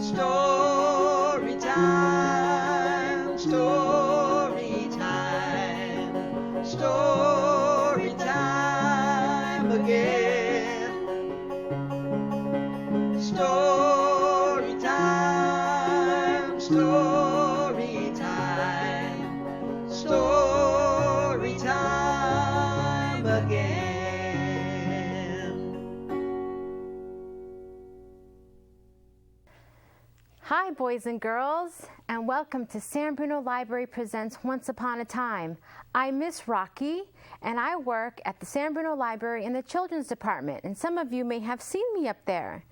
Story time, story time, story time again. Story time, story time, story time again. Hi, boys and girls, and welcome to San Bruno Library Presents Once Upon a Time. I'm Miss Rocky, and I work at the San Bruno Library in the Children's Department, and some of you may have seen me up there,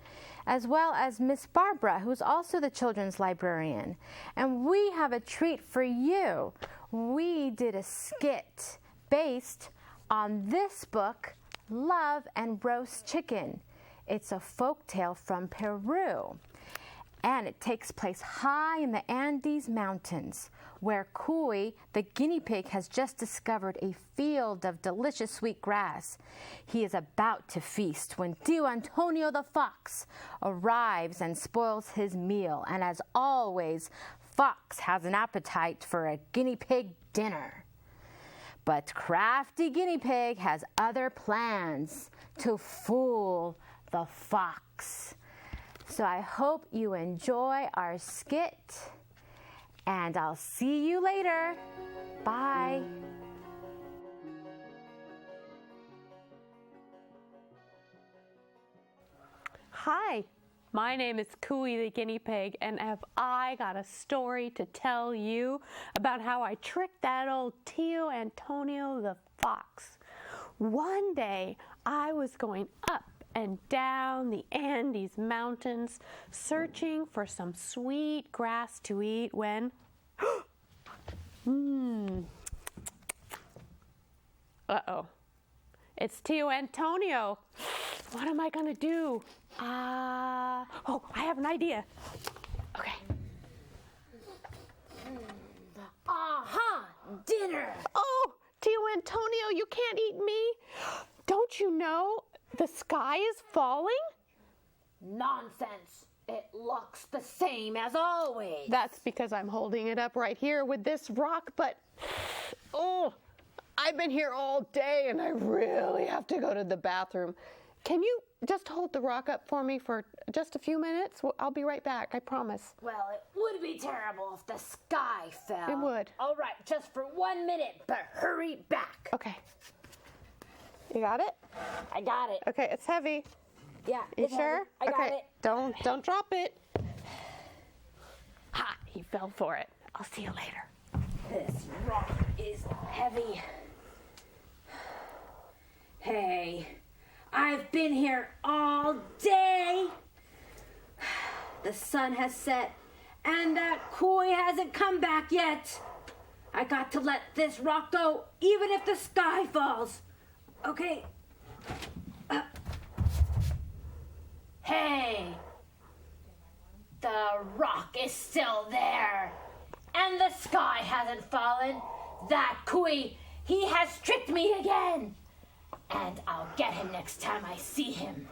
as well as Miss Barbara, who's also the Children's Librarian. And we have a treat for you. We did a skit based on this book, Love and Roast Chicken. It's a folktale from Peru. And it takes place high in the Andes Mountains, where Kui, the guinea pig, has just discovered a field of delicious sweet grass. He is about to feast when Tio Antonio the fox arrives and spoils his meal. And as always, Fox has an appetite for a guinea pig dinner. But crafty guinea pig has other plans to fool the fox. So I hope you enjoy our skit, and I'll see you later. Bye. Hi, my name is Kui the Guinea Pig, and have I got a story to tell you about how I tricked that old Tio Antonio the fox. One day, I was going up and down the Andes Mountains, searching for some sweet grass to eat when, uh-oh, it's Tio Antonio. What am I gonna do? I have an idea. Okay. Aha! Dinner! Oh, Tio Antonio, you can't eat me. Don't you know the sky is falling? Nonsense. It looks the same as always. That's because I'm holding it up right here with this rock, but I've been here all day and I really have to go to the bathroom. Can you just hold the rock up for me for just a few minutes? I'll be right back, I promise. Well, it would be terrible if the sky fell. It would. All right, just for 1 minute, but hurry back. Okay. You got it? I got it. Okay, it's heavy. Yeah, You it's sure? heavy. I got it. Don't drop it. Ha, he fell for it. I'll see you later. This rock is heavy. Hey, I've been here all day. The sun has set, and that Kui hasn't come back yet. I got to let this rock go, even if the sky falls. Okay. Hey, the rock is still there, and the sky hasn't fallen. That Kui, he has tricked me again, and I'll get him next time I see him.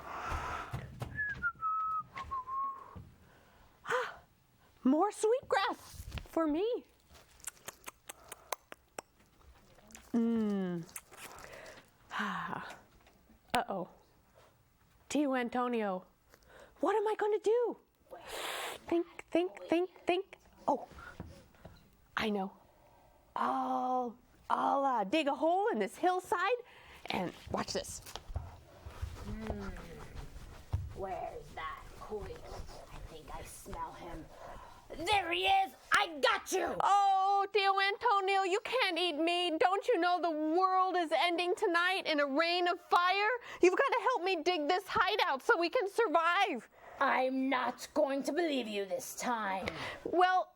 More sweetgrass for me. Uh-oh. Tio Antonio, what am I going to do? Think. Oh, I know. I'll dig a hole in this hillside and watch this. Where's that Kui? I think I smell him. There he is! I got you! Oh, Tio Antonio, you can't eat me. Don't you know the world is ending tonight in a rain of fire? You've got to help me dig this hideout so we can survive. I'm not going to believe you this time. Well,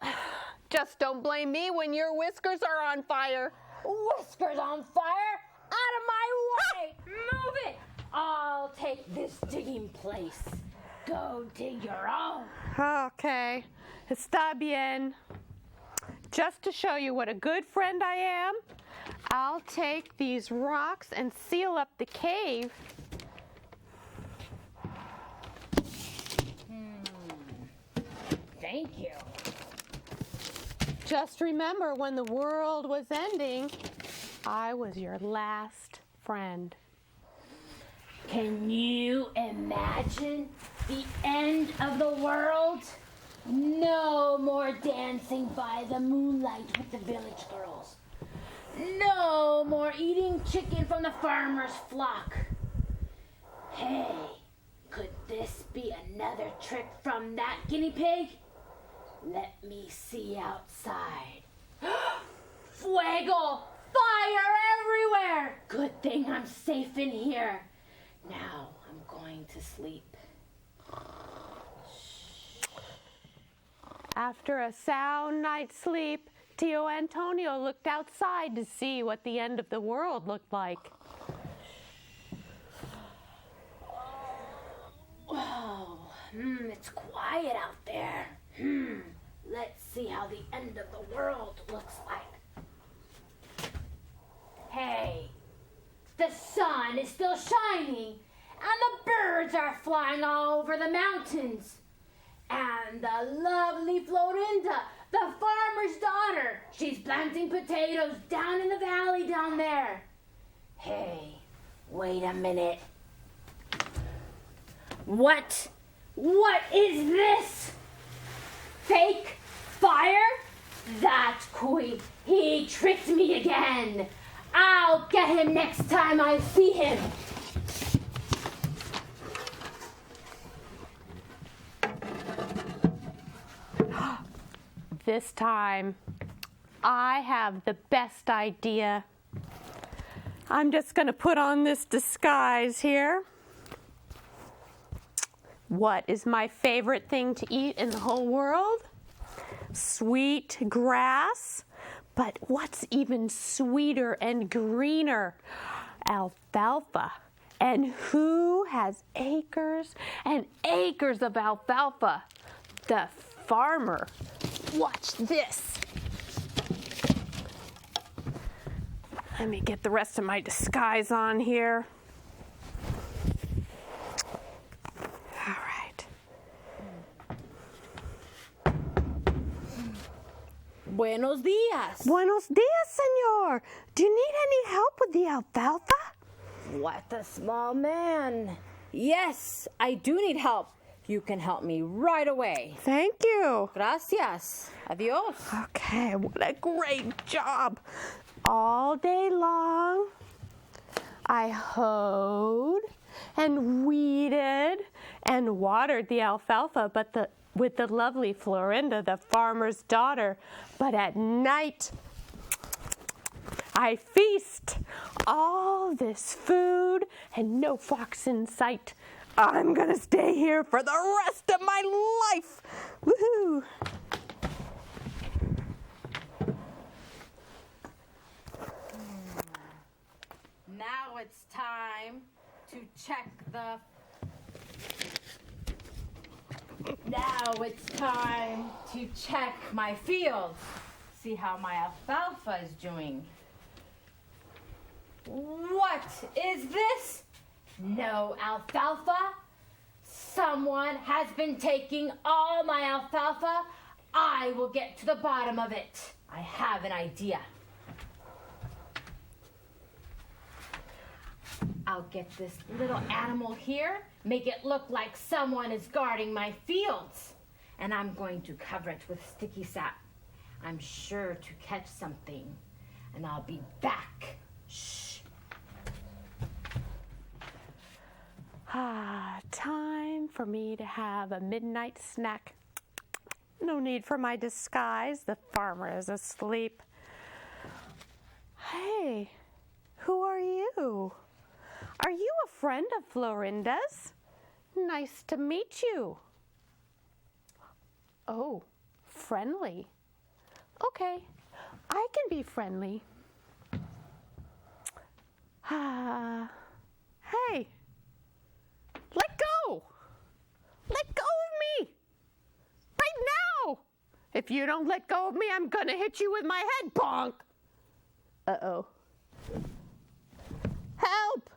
just don't blame me when your whiskers are on fire. Whiskers on fire? Out of my way! Move it! I'll take this digging place. Go dig your own. Okay, está bien. Just to show you what a good friend I am, I'll take these rocks and seal up the cave. Thank you. Just remember, when the world was ending, I was your last friend. Can you imagine the end of the world? No more dancing by the moonlight with the village girls. No more eating chicken from the farmer's flock. Hey, could this be another trick from that guinea pig? Let me see outside. Fuego! Fire everywhere! Good thing I'm safe in here. Now I'm going to sleep. After a sound night's sleep, Tio Antonio looked outside to see what the end of the world looked like. Whoa, it's quiet out there. Let's see how the end of the world looks like. Hey, the sun is still shining, and the birds are flying all over the mountains. And the lovely Florinda, the farmer's daughter, she's planting potatoes down in the valley down there. Hey, wait a minute. What is this? Fake fire? That's Kui. He tricked me again. I'll get him next time I see him. This time, I have the best idea. I'm just going to put on this disguise here. What is my favorite thing to eat in the whole world? Sweet grass. But what's even sweeter and greener? Alfalfa. And who has acres and acres of alfalfa? The farmer. Watch this. Let me get the rest of my disguise on here. All right. Buenos dias. Buenos dias, senor. Do you need any help with the alfalfa? What a small man. Yes, I do need help. You can help me right away. Thank you. Gracias. Adios. Okay, what a great job. All day long, I hoed and weeded and watered the alfalfa, with the lovely Florinda, the farmer's daughter. But at night, I feast. All this food and no fox in sight. I'm gonna stay here for the rest of my life. Woohoo! Now it's time to check the... Now it's time to check my field. See how my alfalfa is doing. What is this? No alfalfa? Someone has been taking all my alfalfa. I will get to the bottom of it. I have an idea. I'll get this little animal here, make it look like someone is guarding my fields. And I'm going to cover it with sticky sap. I'm sure to catch something. And I'll be back. Shh. Time for me to have a midnight snack. No need for my disguise. The farmer is asleep. Hey, who are you? Are you a friend of Florinda's? Nice to meet you. Oh, friendly. Okay, I can be friendly. Hey, let go. Let go of me. Right now. If you don't let go of me, I'm gonna hit you with my head, bonk. Uh-oh. Help!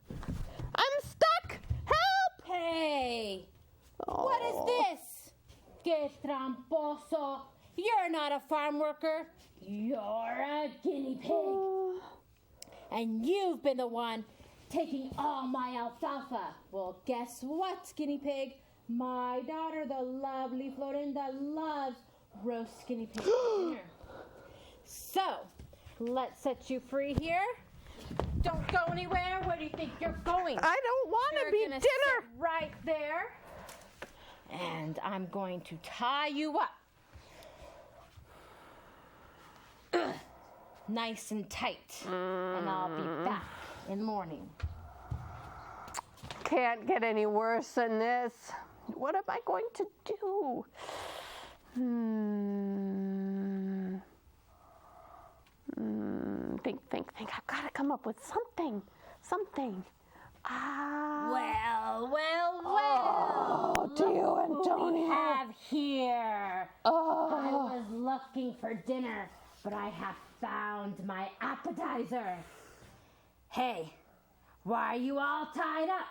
I'm stuck! Help! Hey, Oh. what is this? Que tramposo. You're not a farm worker. You're a guinea pig. And you've been the one taking all my alfalfa. Well, guess what, guinea pig? My daughter, the lovely Florinda, loves roast guinea pig for dinner. So, let's set you free here. Don't go anywhere. Where do you think you're going? I don't want to be You're gonna dinner. sit right there. And I'm going to tie you up. Nice and tight. And I'll be back in the morning. Can't get any worse than this. What am I going to do? Think. I've got to come up with something. Well. Oh, Tio Antonio. What do we have here? I was looking for dinner, but I have found my appetizer. Hey, why are you all tied up?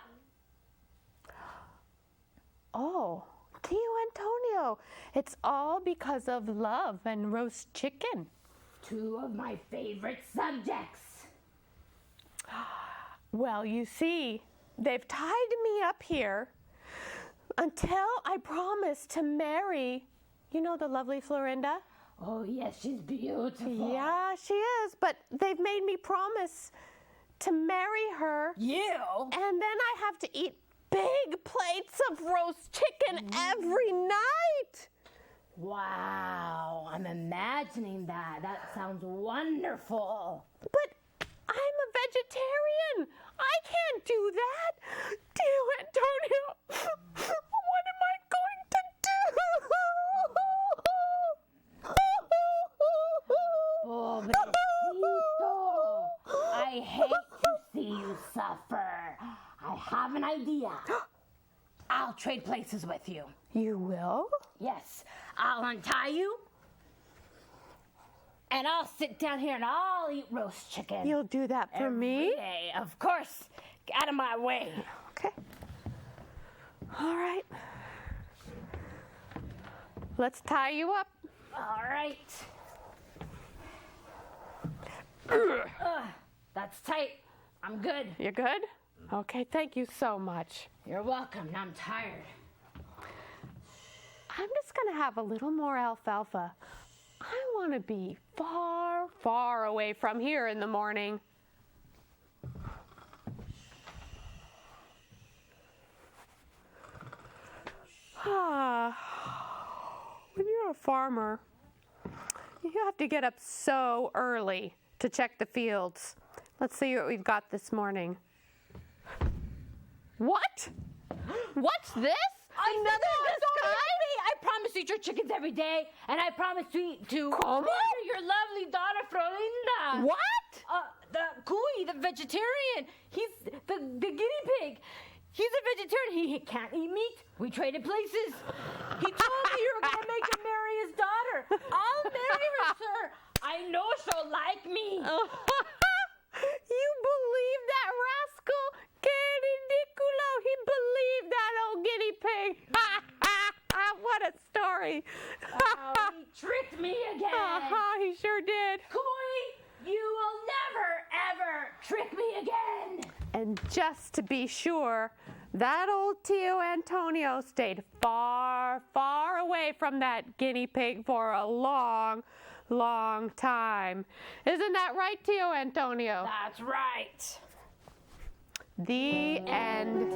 Oh, Tio Antonio, it's all because of love and roast chicken. Two of my favorite subjects. Well, you see, they've tied me up here until I promise to marry, you know, the lovely Florinda? Oh, yes, she's beautiful. Yeah, she is, but they've made me promise to marry her. You? And then I have to eat big plates of roast chicken every night. Wow, I'm imagining that. That sounds wonderful. But I'm a vegetarian. I can't do that. Tio Antonio, what am I going to do? Pobrecito, I hate to see you suffer. I have an idea. I'll trade places with you. You will? Yes, I'll untie you. And I'll sit down here and I'll eat roast chicken. You'll do that for every me? day, of course. Get out of my way. Okay. All right. Let's tie you up. All right. That's tight. I'm good. You're good? Okay, thank you so much. You're welcome. Now I'm tired. I'm just going to have a little more alfalfa. I want to be far, far away from here in the morning. When you're a farmer, you have to get up so early to check the fields. Let's see what we've got this morning. What? What's this? Another disguise? I promise to eat your chickens every day, and I promise to Como? marry your lovely daughter, Florinda. What? The Kui, the vegetarian. He's the guinea pig. He's a vegetarian. He can't eat meat. We traded places. He told me you were going to make him marry his daughter. I'll marry her, sir. I know she'll like me. You believe that rascal? Que ridiculo. He believed that old guinea pig. What a story. Oh, he tricked me again. He sure did. Kui, you will never, ever trick me again. And just to be sure, that old Tio Antonio stayed far, far away from that guinea pig for a long, long time. Isn't that right, Tio Antonio? That's right. The end.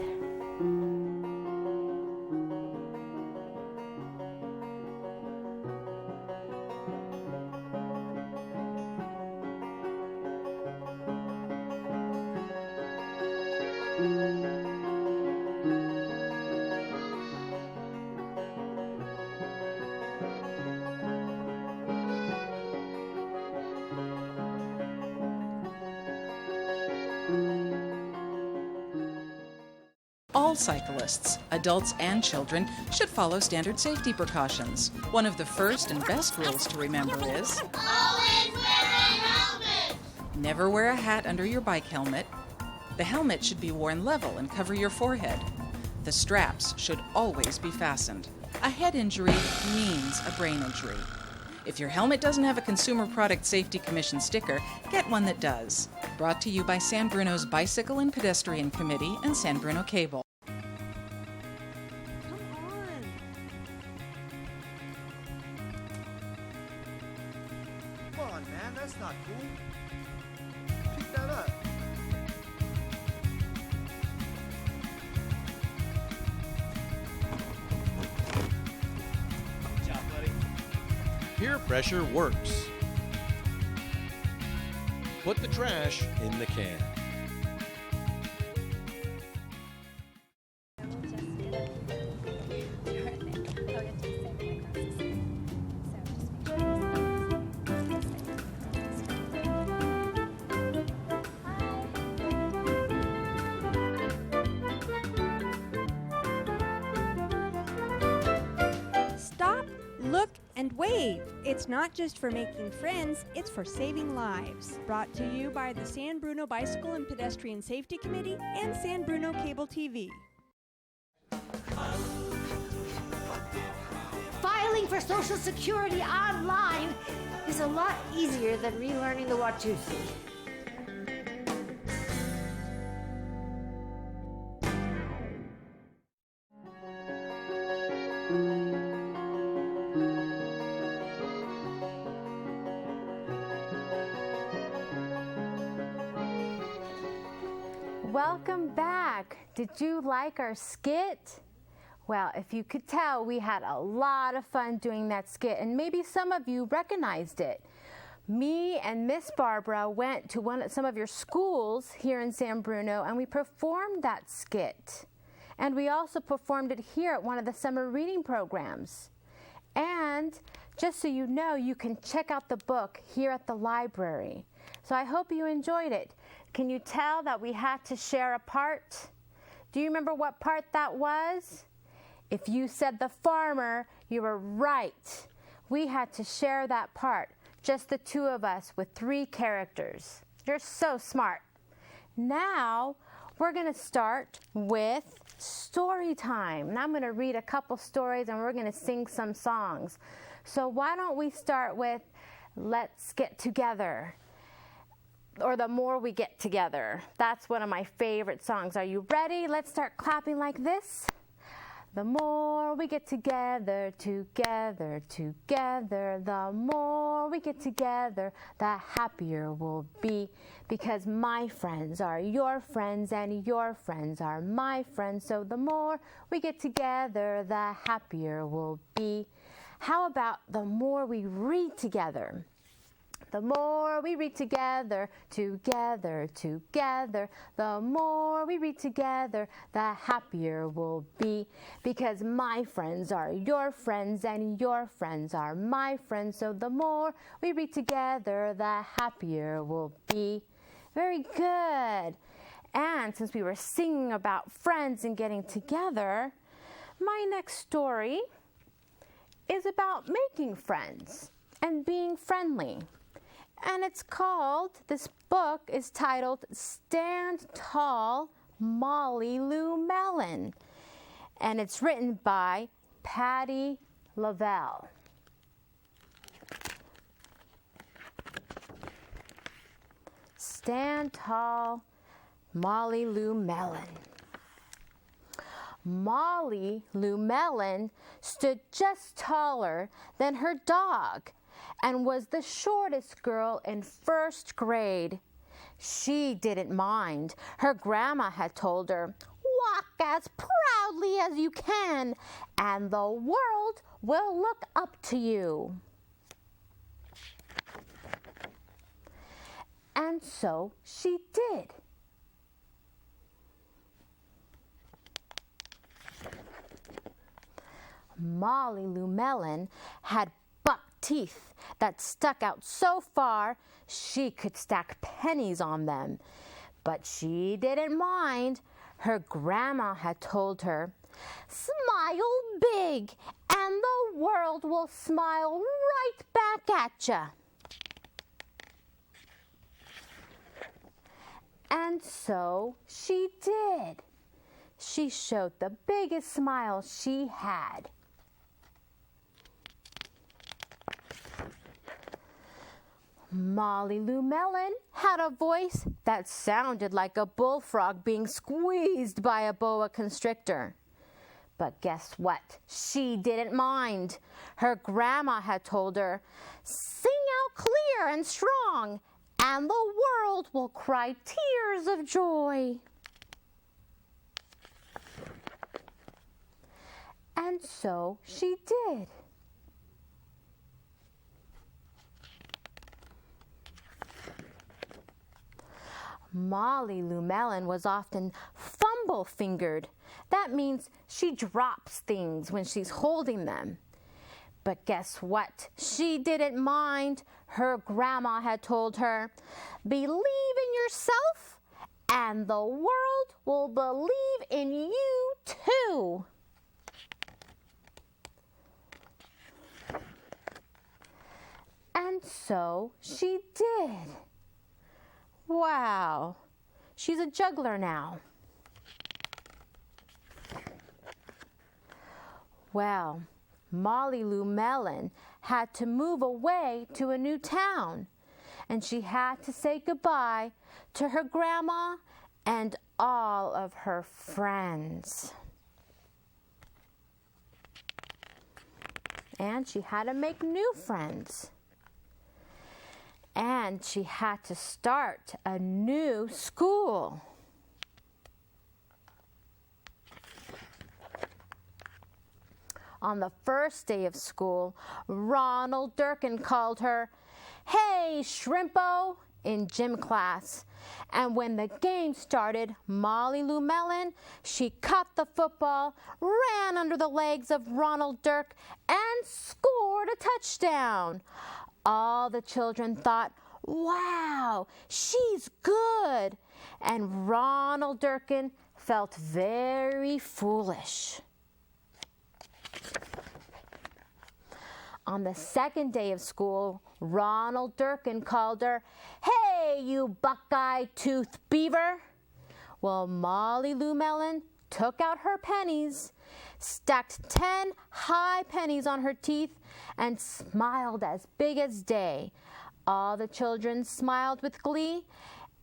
All cyclists, adults and children, should follow standard safety precautions. One of the first and best rules to remember is Always wear a helmet! never wear a hat under your bike helmet. The helmet should be worn level and cover your forehead. The straps should always be fastened. A head injury means a brain injury. If your helmet doesn't have a Consumer Product Safety Commission sticker, get one that does. Brought to you by San Bruno's Bicycle and Pedestrian Committee and San Bruno Cable. Come on, man, that's not cool. Pick that up. Good job, buddy. Peer pressure works. Put the trash in the can. Stop, look, and wave. It's not just for making friends, it's for saving lives. Brought to you by the San Bruno Bicycle and Pedestrian Safety Committee and San Bruno Cable TV. Filing for Social Security online is a lot easier than relearning the Watusi. Welcome back. Did you like our skit? Well, if you could tell, we had a lot of fun doing that skit, and maybe some of you recognized it. Me and Miss Barbara went to some of your schools here in San Bruno, and we performed that skit. And we also performed it here at one of the summer reading programs. And just so you know, you can check out the book here at the library. So I hope you enjoyed it. Can you tell that we had to share a part? Do you remember what part that was? If you said the farmer, you were right. We had to share that part, just the two of us with 3 characters. You're so smart. Now, we're going to start with story time. And I'm going to read a couple stories and we're going to sing some songs. So why don't we start with Let's Get Together, or The More We Get Together. That's one of my favorite songs. Are you ready? Let's start clapping like this. The more we get together, together, together, the more we get together, the happier we'll be. Because my friends are your friends and your friends are my friends. So the more we get together, the happier we'll be. How about the more we read together? The more we read together, together, together, the more we read together, the happier we'll be. Because my friends are your friends and your friends are my friends. So the more we read together, the happier we'll be. Very good. And since we were singing about friends and getting together, my next story is about making friends and being friendly. And it's called, this book is titled Stand Tall, Molly Lou Mellon. And it's written by Patty Lavelle. Stand Tall, Molly Lou Mellon. Molly Lou Mellon stood just taller than her dog and was the shortest girl in 1st grade. She didn't mind. Her grandma had told her, "Walk as proudly as you can, and the world will look up to you." And so she did. Molly Lou Mellon had buck teeth that stuck out so far she could stack pennies on them. But she didn't mind. Her grandma had told her, "Smile big, and the world will smile right back at ya." And so she did. she showed the biggest smile she had. Molly Lou Melon had a voice that sounded like a bullfrog being squeezed by a boa constrictor. But guess what? She didn't mind. Her grandma had told her, "Sing out clear and strong, and the world will cry tears of joy." And so she did. Molly Lou Melon was often fumble-fingered. That means she drops things when she's holding them. But guess what? She didn't mind. Her grandma had told her, "Believe in yourself, and the world will believe in you too." And so she did. Wow, she's a juggler now. Well, Molly Lou Melon had to move away to a new town, and she had to say goodbye to her grandma and all of her friends. And she had to make new friends. And she had to start a new school. On the first day of school, Ronald Durkin called her, "Hey, Shrimpo," in gym class. And when the game started, Molly Lou Melon, she caught the football, ran under the legs of Ronald Dirk, and scored a touchdown. All the children thought, "Wow, she's good." And Ronald Durkin felt very foolish. On the second day of school, Ronald Durkin called her, "Hey, you buckeye-toothed beaver." Well, Molly Lou Melon took out her pennies, stacked 10 high pennies on her teeth, and smiled as big as day. All the children smiled with glee,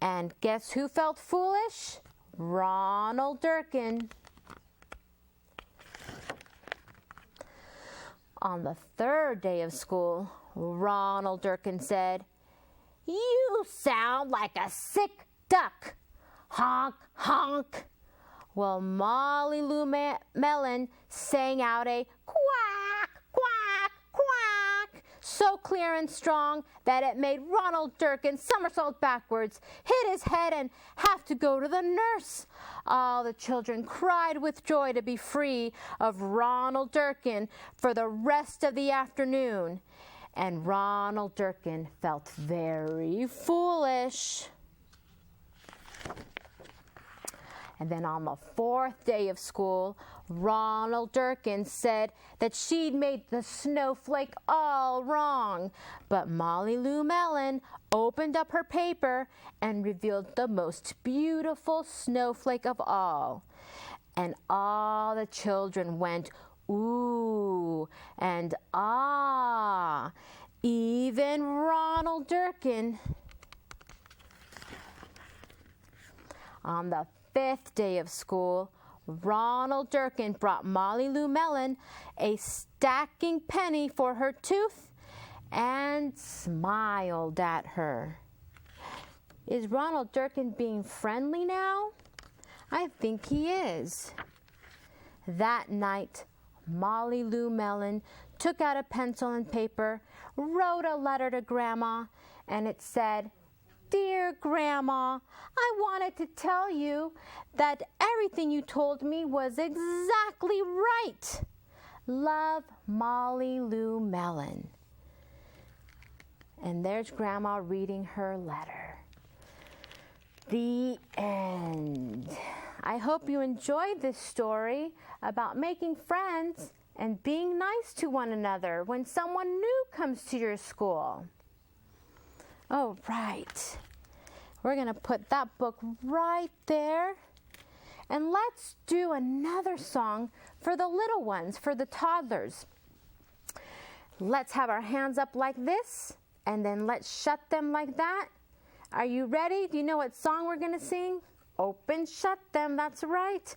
and guess who felt foolish? Ronald Durkin. On the third day of school, Ronald Durkin said, "You sound like a sick duck. Honk, honk." Well, Molly Lou Melon sang out a quack, quack, quack, so clear and strong that it made Ronald Durkin somersault backwards, hit his head, and have to go to the nurse. All the children cried with joy to be free of Ronald Durkin for the rest of the afternoon. And Ronald Durkin felt very foolish. And then on the fourth day of school, Ronald Durkin said that she'd made the snowflake all wrong. But Molly Lou Melon opened up her paper and revealed the most beautiful snowflake of all. And all the children went, "Ooh," and "Ah." Even Ronald Durkin. On the fifth day of school, Ronald Durkin brought Molly Lou Melon a stacking penny for her tooth and smiled at her. Is Ronald Durkin being friendly now? I think he is. That night, Molly Lou Melon took out a pencil and paper, wrote a letter to Grandma, and it said, "Dear Grandma, I wanted to tell you that everything you told me was exactly right. Love, Molly Lou Melon." And there's Grandma reading her letter. The end. I hope you enjoyed this story about making friends and being nice to one another when someone new comes to your school. Oh, right. We're going to put that book right there. And let's do another song for the little ones, for the toddlers. Let's have our hands up like this, and then let's shut them like that. Are you ready? Do you know what song we're going to sing? Open, shut them, that's right.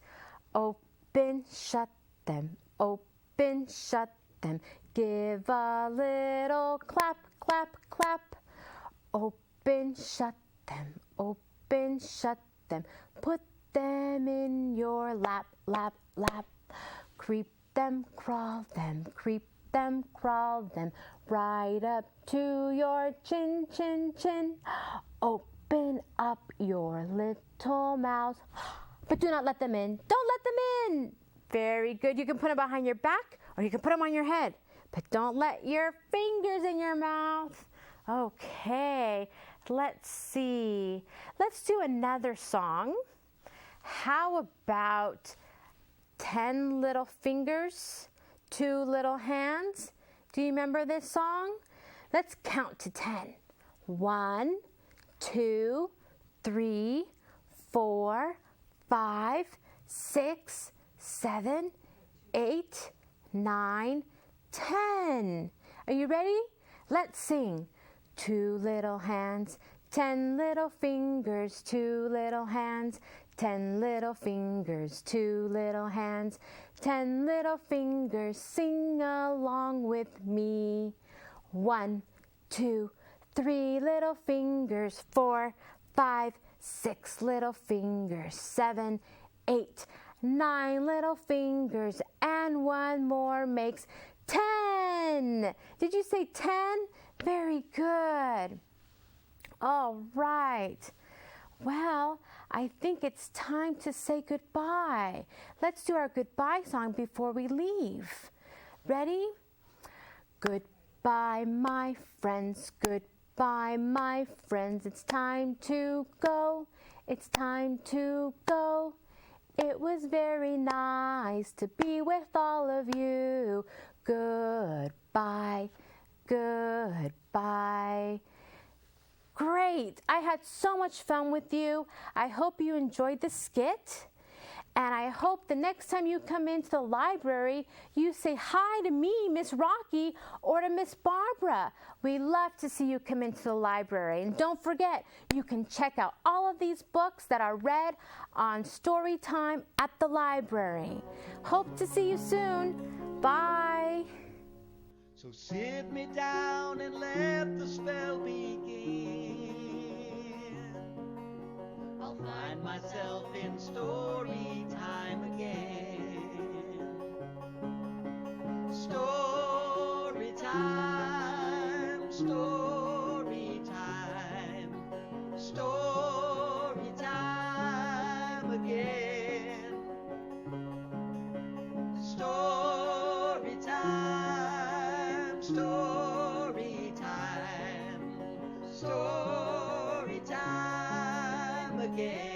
Open, shut them, open, shut them. Give a little clap, clap, clap. Open, shut them, open, shut them. Put them in your lap, lap, lap. Creep them, crawl them, creep them, crawl them. Right up to your chin, chin, chin. Open up your little mouth, but do not let them in. Don't let them in. Very good. You can put them behind your back or you can put them on your head, but don't let your fingers in your mouth. Okay, let's see. Let's do another song. How about 10 little fingers, 2 little hands? Do you remember this song? Let's count to 10. 1, 2, 3, 4, 5, 6, 7, 8, 9, 10. Are you ready? Let's sing. 2 little hands, 10 little fingers, 2 little hands, 10 little fingers, 2 little hands, 10 little fingers, sing along with me. 1, 2, 3 little fingers, 4, 5, 6 little fingers, 7, 8, 9 little fingers, and 1 more makes 10. Did you say 10? Very good. All right. Well, I think it's time to say goodbye. Let's do our goodbye song before we leave. Ready? Goodbye, my friends. Goodbye, my friends. It's time to go. It's time to go. It was very nice to be with all of you. Goodbye. Goodbye. Great. I had so much fun with you. I hope you enjoyed the skit. And I hope the next time you come into the library, you say hi to me, Miss Rocky, or to Miss Barbara. We love to see you come into the library. And don't forget, you can check out all of these books that are read on Storytime at the library. Hope to see you soon. Bye. So sit me down and let the spell begin. I'll find myself in story time again. Story time, story time, story time again. Story time, story time, story time again.